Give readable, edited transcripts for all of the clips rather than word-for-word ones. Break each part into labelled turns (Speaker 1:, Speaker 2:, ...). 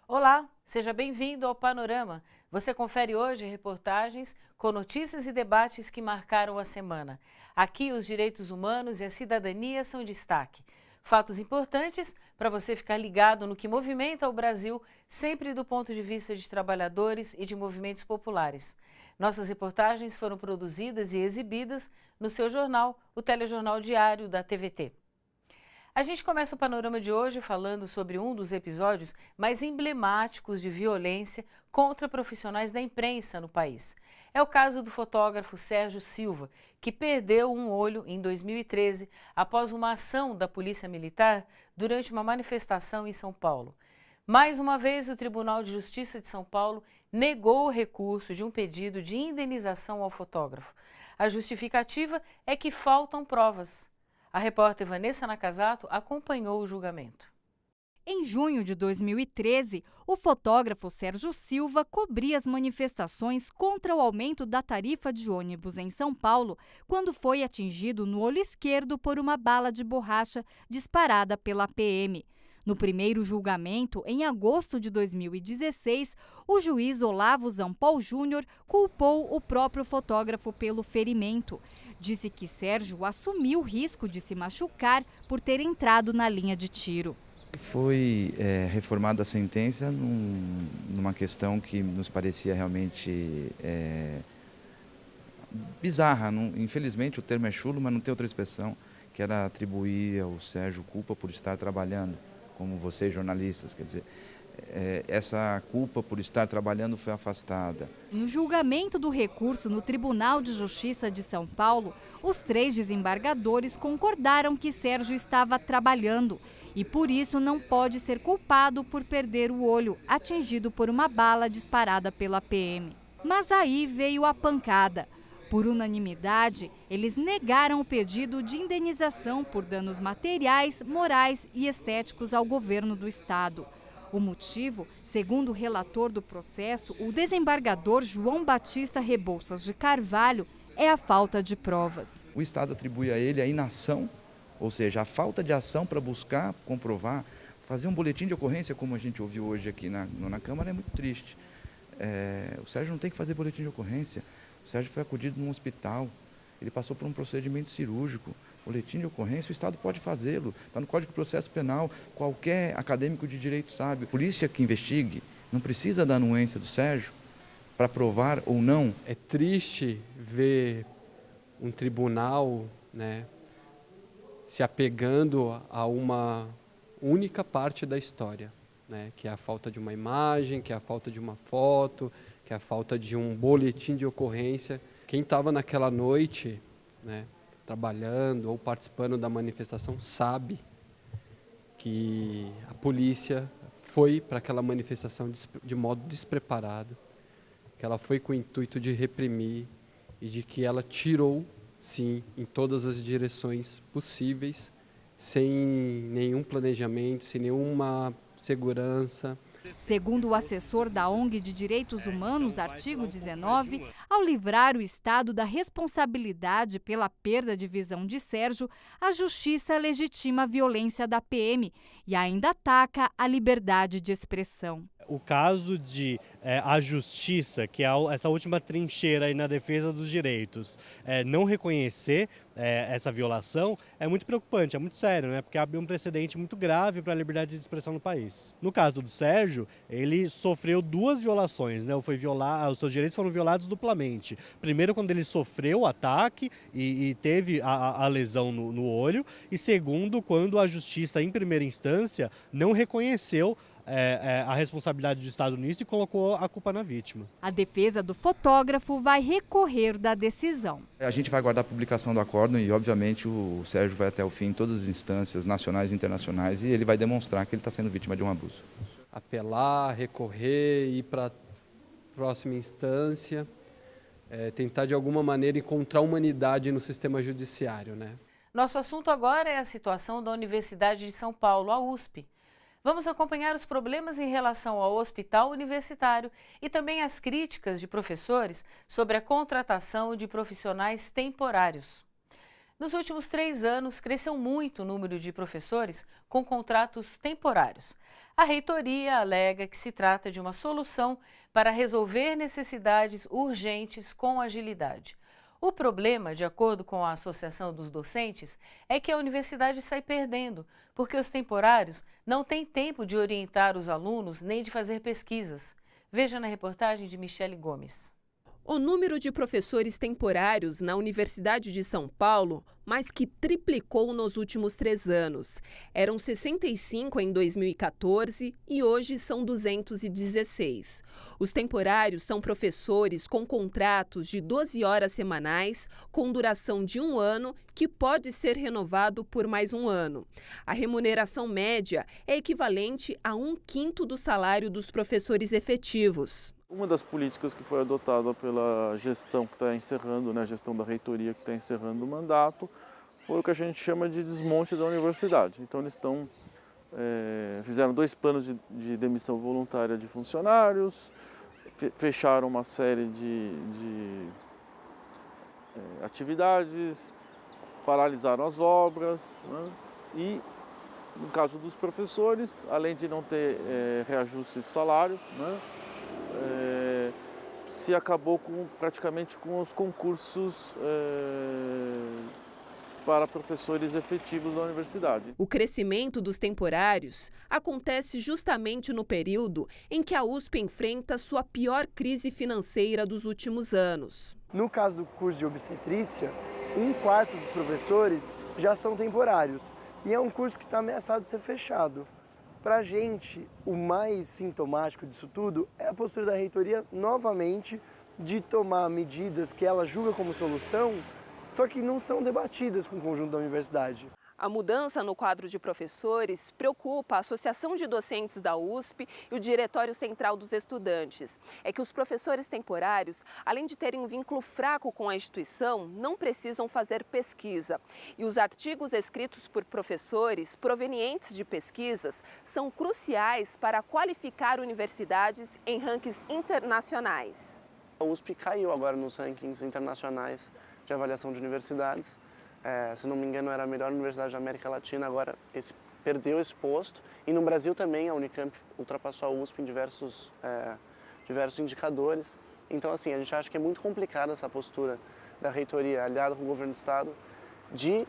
Speaker 1: Olá, seja bem-vindo ao Panorama. Você confere hoje reportagens com notícias e debates que marcaram a semana. Aqui os direitos humanos e a cidadania são destaque. Fatos importantes para você ficar ligado no que movimenta o Brasil, sempre do ponto de vista de trabalhadores e de movimentos populares. Nossas reportagens foram produzidas e exibidas no seu jornal, o Telejornal Diário da TVT. A gente começa o panorama de hoje falando sobre um dos episódios mais emblemáticos de violência contra profissionais da imprensa no país. É o caso do fotógrafo Sérgio Silva, que perdeu um olho em 2013 após uma ação da Polícia Militar durante uma manifestação em São Paulo. Mais uma vez, o Tribunal de Justiça de São Paulo negou o recurso de um pedido de indenização ao fotógrafo. A justificativa é que faltam provas. A repórter Vanessa Nakazato acompanhou o julgamento.
Speaker 2: Em junho de 2013, o fotógrafo Sérgio Silva cobria as manifestações contra o aumento da tarifa de ônibus em São Paulo, quando foi atingido no olho esquerdo por uma bala de borracha disparada pela PM. No primeiro julgamento, em agosto de 2016, o juiz Olavo Zampol Júnior culpou o próprio fotógrafo pelo ferimento. Disse que Sérgio assumiu o risco de se machucar por ter entrado na linha de tiro.
Speaker 3: Foi reformada a sentença numa questão que nos parecia realmente bizarra. Infelizmente o termo é chulo, mas não tem outra expressão, que era atribuir ao Sérgio culpa por estar trabalhando, como vocês jornalistas, quer dizer. Essa culpa por estar trabalhando foi afastada.
Speaker 2: No julgamento do recurso no Tribunal de Justiça de São Paulo, os 3 desembargadores concordaram que Sérgio estava trabalhando e, por isso, não pode ser culpado por perder o olho, atingido por uma bala disparada pela PM. Mas aí veio a pancada. Por unanimidade, eles negaram o pedido de indenização por danos materiais, morais e estéticos ao governo do estado. O motivo, segundo o relator do processo, o desembargador João Batista Rebouças de Carvalho, é a falta de provas.
Speaker 3: O Estado atribui a ele a inação, ou seja, a falta de ação para buscar, comprovar, fazer um boletim de ocorrência, como a gente ouviu hoje aqui na Câmara, é muito triste. O Sérgio não tem que fazer boletim de ocorrência. O Sérgio foi acudido num hospital, ele passou por um procedimento cirúrgico. Boletim de ocorrência, o Estado pode fazê-lo, está no Código de Processo Penal, qualquer acadêmico de direito sabe. A polícia que investigue não precisa da anuência do Sérgio para provar ou não.
Speaker 4: É triste ver um tribunal, se apegando a uma única parte da história, que é a falta de uma imagem, que é a falta de uma foto, que é a falta de um boletim de ocorrência. Quem estava naquela noite, trabalhando ou participando da manifestação, sabe que a polícia foi para aquela manifestação de modo despreparado, que ela foi com o intuito de reprimir e de que ela tirou, sim, em todas as direções possíveis, sem nenhum planejamento, sem nenhuma segurança.
Speaker 2: Segundo o assessor da ONG de Direitos Humanos, artigo 19, ao livrar o Estado da responsabilidade pela perda de visão de Sérgio, a Justiça legitima a violência da PM e ainda ataca a liberdade de expressão.
Speaker 5: O caso de a Justiça, que é essa última trincheira aí na defesa dos direitos, não reconhecer essa violação é muito preocupante, é muito sério, porque abre um precedente muito grave para a liberdade de expressão no país. No caso do Sérgio, ele sofreu 2 violações, os seus direitos foram violados duplamente. Primeiro, quando ele sofreu o ataque e teve a lesão no olho, e segundo, quando a Justiça, em primeira instância, não reconheceu a responsabilidade do Estado nisso e colocou a culpa na vítima.
Speaker 2: A defesa do fotógrafo vai recorrer da decisão.
Speaker 3: A gente vai aguardar a publicação do acórdão e, obviamente, o Sérgio vai até o fim em todas as instâncias nacionais e internacionais e ele vai demonstrar que ele está sendo vítima de um abuso.
Speaker 4: Apelar, recorrer, ir para a próxima instância, tentar de alguma maneira encontrar humanidade no sistema judiciário,
Speaker 1: Nosso assunto agora é a situação da Universidade de São Paulo, a USP. Vamos acompanhar os problemas em relação ao hospital universitário e também as críticas de professores sobre a contratação de profissionais temporários. Nos últimos 3 anos, cresceu muito o número de professores com contratos temporários. A reitoria alega que se trata de uma solução para resolver necessidades urgentes com agilidade. O problema, de acordo com a Associação dos Docentes, é que a universidade sai perdendo, porque os temporários não têm tempo de orientar os alunos nem de fazer pesquisas. Veja na reportagem de Michele Gomes.
Speaker 6: O número de professores temporários na Universidade de São Paulo mais que triplicou nos últimos 3 anos. Eram 65 em 2014 e hoje são 216. Os temporários são professores com contratos de 12 horas semanais, com duração de 1 ano, que pode ser renovado por mais 1 ano. A remuneração média é equivalente a 1/5 do salário dos professores efetivos.
Speaker 7: Uma das políticas que foi adotada pela gestão que está encerrando, a gestão da reitoria que está encerrando o mandato, foi o que a gente chama de desmonte da universidade. Então eles fizeram 2 planos de demissão voluntária de funcionários, fecharam uma série de atividades, paralisaram as obras, né? E no caso dos professores, além de não ter reajuste de salário, né? Se acabou praticamente com os concursos para professores efetivos da universidade.
Speaker 6: O crescimento dos temporários acontece justamente no período em que a USP enfrenta sua pior crise financeira dos últimos anos.
Speaker 8: No caso do curso de obstetrícia, 1/4 dos professores já são temporários e é um curso que está ameaçado de ser fechado. Para a gente, o mais sintomático disso tudo é a postura da reitoria, novamente, de tomar medidas que ela julga como solução, só que não são debatidas com o conjunto da universidade.
Speaker 6: A mudança no quadro de professores preocupa a Associação de Docentes da USP e o Diretório Central dos Estudantes. É que os professores temporários, além de terem um vínculo fraco com a instituição, não precisam fazer pesquisa. E os artigos escritos por professores provenientes de pesquisas são cruciais para qualificar universidades em rankings internacionais.
Speaker 9: A USP caiu agora nos rankings internacionais de avaliação de universidades. Se não me engano, era a melhor universidade da América Latina, agora perdeu esse posto. E no Brasil também, a Unicamp ultrapassou a USP em diversos indicadores. Então, assim, a gente acha que é muito complicada essa postura da reitoria, aliada com o governo do Estado, de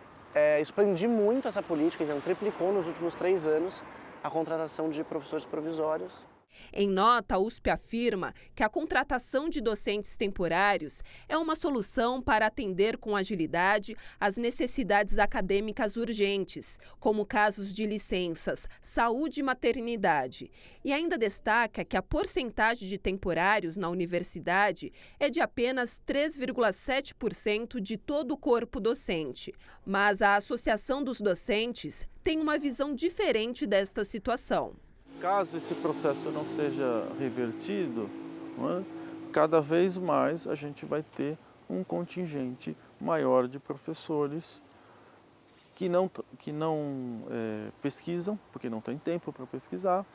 Speaker 9: expandir muito essa política. Então, triplicou nos últimos 3 anos a contratação de professores provisórios.
Speaker 6: Em nota, a USP afirma que a contratação de docentes temporários é uma solução para atender com agilidade as necessidades acadêmicas urgentes, como casos de licenças, saúde e maternidade. E ainda destaca que a porcentagem de temporários na universidade é de apenas 3,7% de todo o corpo docente. Mas a Associação dos Docentes tem uma visão diferente desta situação.
Speaker 7: Caso esse processo não seja revertido, cada vez mais a gente vai ter um contingente maior de professores que não pesquisam, porque não tem tempo para pesquisar,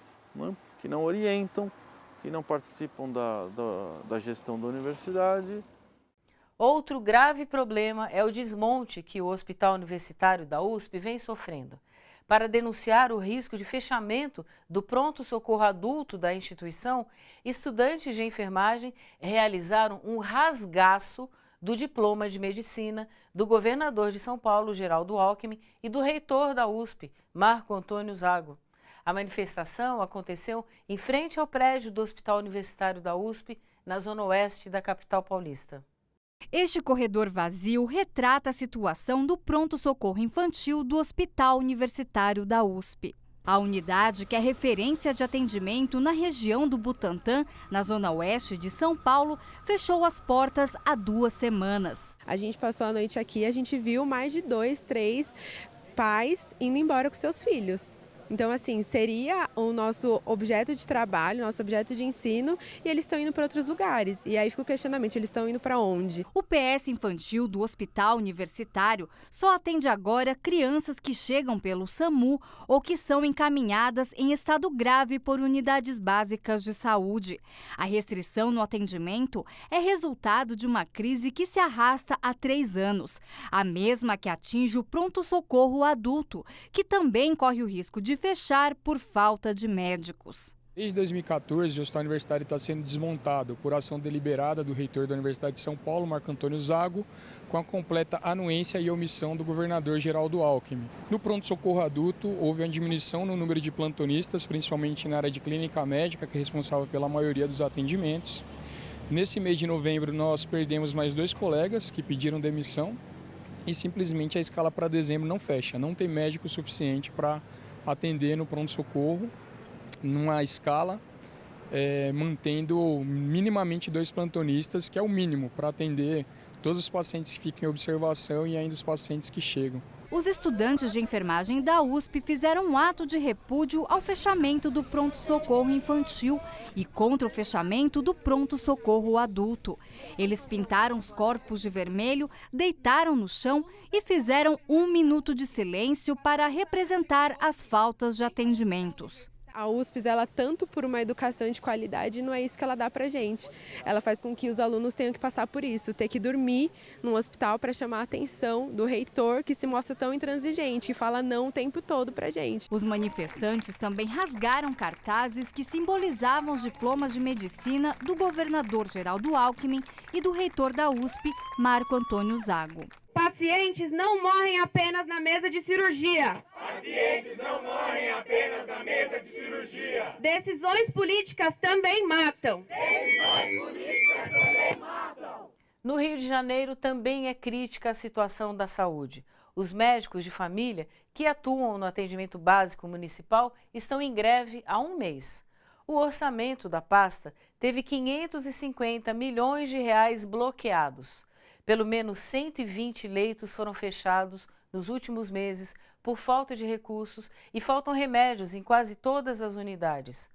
Speaker 7: que não orientam, que não participam da gestão da universidade.
Speaker 1: Outro grave problema é o desmonte que o Hospital Universitário da USP vem sofrendo. Para denunciar o risco de fechamento do pronto-socorro adulto da instituição, estudantes de enfermagem realizaram um rasgaço do diploma de medicina do governador de São Paulo, Geraldo Alckmin, e do reitor da USP, Marco Antônio Zago. A manifestação aconteceu em frente ao prédio do Hospital Universitário da USP, na zona oeste da capital paulista.
Speaker 2: Este corredor vazio retrata a situação do pronto-socorro infantil do Hospital Universitário da USP. A unidade, que é referência de atendimento na região do Butantã, na zona oeste de São Paulo, fechou as portas há 2 semanas.
Speaker 10: A gente passou a noite aqui, a gente viu mais de 2, 3 pais indo embora com seus filhos. Então, assim, seria o nosso objeto de trabalho, nosso objeto de ensino, e eles estão indo para outros lugares. E aí fica o questionamento, eles estão indo para onde?
Speaker 2: O PS infantil do Hospital Universitário só atende agora crianças que chegam pelo SAMU ou que são encaminhadas em estado grave por unidades básicas de saúde. A restrição no atendimento é resultado de uma crise que se arrasta há 3 anos, a mesma que atinge o pronto-socorro adulto, que também corre o risco de fechar por falta de médicos.
Speaker 11: Desde 2014, o Hospital Universitário está sendo desmontado por ação deliberada do reitor da Universidade de São Paulo, Marco Antônio Zago, com a completa anuência e omissão do governador Geraldo Alckmin. No pronto-socorro adulto, houve uma diminuição no número de plantonistas, principalmente na área de clínica médica, que é responsável pela maioria dos atendimentos. Nesse mês de novembro, nós perdemos mais 2 colegas que pediram demissão e simplesmente a escala para dezembro não fecha, não tem médico suficiente para atender no pronto-socorro, numa escala, mantendo minimamente 2 plantonistas, que é o mínimo para atender todos os pacientes que ficam em observação e ainda os pacientes que chegam.
Speaker 2: Os estudantes de enfermagem da USP fizeram um ato de repúdio ao fechamento do pronto-socorro infantil e contra o fechamento do pronto-socorro adulto. Eles pintaram os corpos de vermelho, deitaram no chão e fizeram 1 minuto de silêncio para representar as faltas de atendimentos.
Speaker 10: A USP zela tanto por uma educação de qualidade, não é isso que ela dá pra gente. Ela faz com que os alunos tenham que passar por isso, ter que dormir num hospital para chamar a atenção do reitor, que se mostra tão intransigente, que fala não o tempo todo pra gente.
Speaker 2: Os manifestantes também rasgaram cartazes que simbolizavam os diplomas de medicina do governador Geraldo Alckmin e do reitor da USP, Marco Antônio Zago.
Speaker 12: Pacientes não morrem apenas na mesa de cirurgia.
Speaker 13: Pacientes não morrem apenas na mesa de cirurgia.
Speaker 12: Decisões políticas também matam.
Speaker 13: Decisões políticas também matam.
Speaker 1: No Rio de Janeiro também é crítica a situação da saúde. Os médicos de família que atuam no atendimento básico municipal estão em greve há 1 mês. O orçamento da pasta teve 550 milhões de reais bloqueados. Pelo menos 120 leitos foram fechados nos últimos meses por falta de recursos e faltam remédios em quase todas as unidades.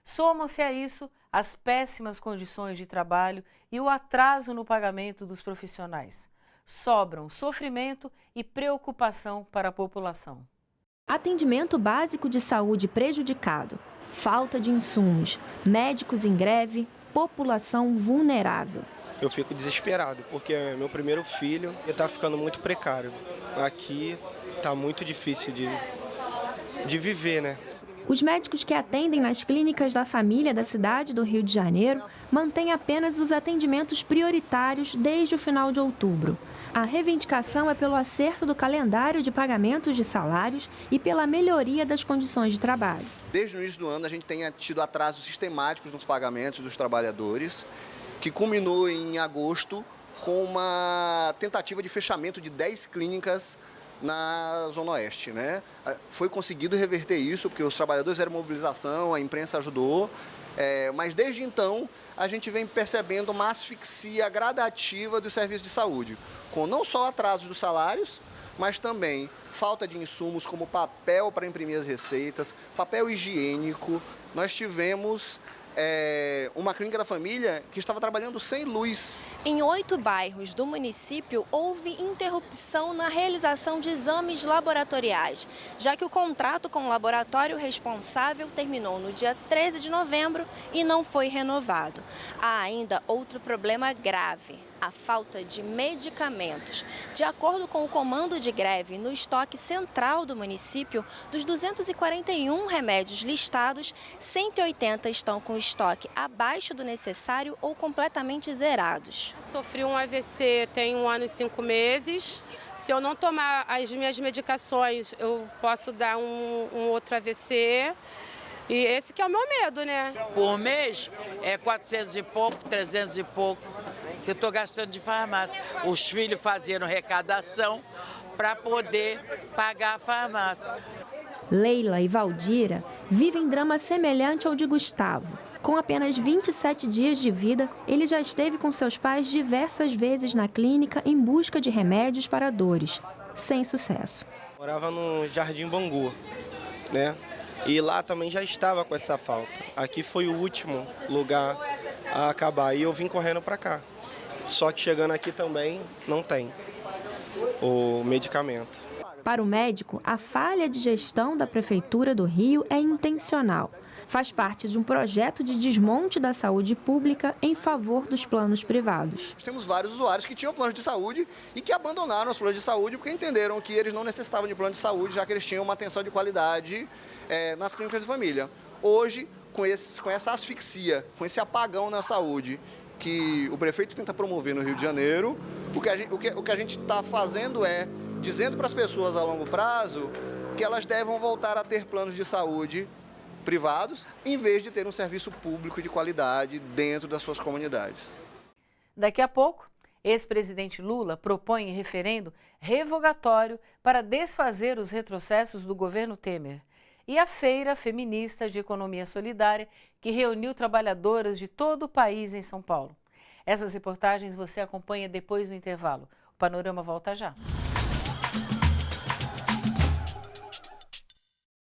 Speaker 1: Somam-se a isso as péssimas condições de trabalho e o atraso no pagamento dos profissionais. Sobram sofrimento e preocupação para a população.
Speaker 14: Atendimento básico de saúde prejudicado, falta de insumos, médicos em greve, população vulnerável.
Speaker 15: Eu fico desesperado, porque é meu primeiro filho e está ficando muito precário. Aqui está muito difícil de viver, né?
Speaker 14: Os médicos que atendem nas clínicas da família da cidade do Rio de Janeiro mantêm apenas os atendimentos prioritários desde o final de outubro. A reivindicação é pelo acerto do calendário de pagamentos de salários e pela melhoria das condições de trabalho.
Speaker 16: Desde o início do ano, a gente tem tido atrasos sistemáticos nos pagamentos dos trabalhadores, que culminou em agosto com uma tentativa de fechamento de 10 clínicas na Zona Oeste, né? Foi conseguido reverter isso, porque os trabalhadores fizeram mobilização, a imprensa ajudou, mas desde então a gente vem percebendo uma asfixia gradativa dos serviços de saúde, com não só atrasos dos salários, mas também falta de insumos como papel para imprimir as receitas, papel higiênico. Nós tivemos uma clínica da família que estava trabalhando sem luz.
Speaker 17: Em 8 bairros do município, houve interrupção na realização de exames laboratoriais, já que o contrato com o laboratório responsável terminou no dia 13 de novembro e não foi renovado. Há ainda outro problema grave: a falta de medicamentos. De acordo com o comando de greve, no estoque central do município, dos 241 remédios listados, 180 estão com estoque abaixo do necessário ou completamente zerados.
Speaker 18: Sofri um AVC tem 1 ano e 5 meses. Se eu não tomar as minhas medicações, eu posso dar um outro AVC. E esse que é o meu medo, né?
Speaker 19: Por mês é 400 e pouco, 300 e pouco que eu estou gastando de farmácia. Os filhos fazendo arrecadação para poder pagar a farmácia.
Speaker 14: Leila e Valdira vivem drama semelhante ao de Gustavo. Com apenas 27 dias de vida, ele já esteve com seus pais diversas vezes na clínica em busca de remédios para dores, sem sucesso.
Speaker 15: Morava no Jardim Bangu, né? E lá também já estava com essa falta. Aqui foi o último lugar a acabar e eu vim correndo para cá. Só que chegando aqui também não tem o medicamento.
Speaker 14: Para o médico, a falha de gestão da Prefeitura do Rio é intencional. Faz parte de um projeto de desmonte da saúde pública em favor dos planos privados.
Speaker 16: Temos vários usuários que tinham planos de saúde e que abandonaram os planos de saúde porque entenderam que eles não necessitavam de plano de saúde, já que eles tinham uma atenção de qualidade nas clínicas de família. Hoje, com essa asfixia, com esse apagão na saúde que o prefeito tenta promover no Rio de Janeiro, o que a gente está fazendo é dizendo para as pessoas a longo prazo que elas devem voltar a ter planos de saúde privados, em vez de ter um serviço público de qualidade dentro das suas comunidades.
Speaker 1: Daqui a pouco, ex-presidente Lula propõe em referendo revogatório para desfazer os retrocessos do governo Temer. E a Feira Feminista de Economia Solidária, que reuniu trabalhadoras de todo o país em São Paulo. Essas reportagens você acompanha depois do intervalo. O Panorama volta já.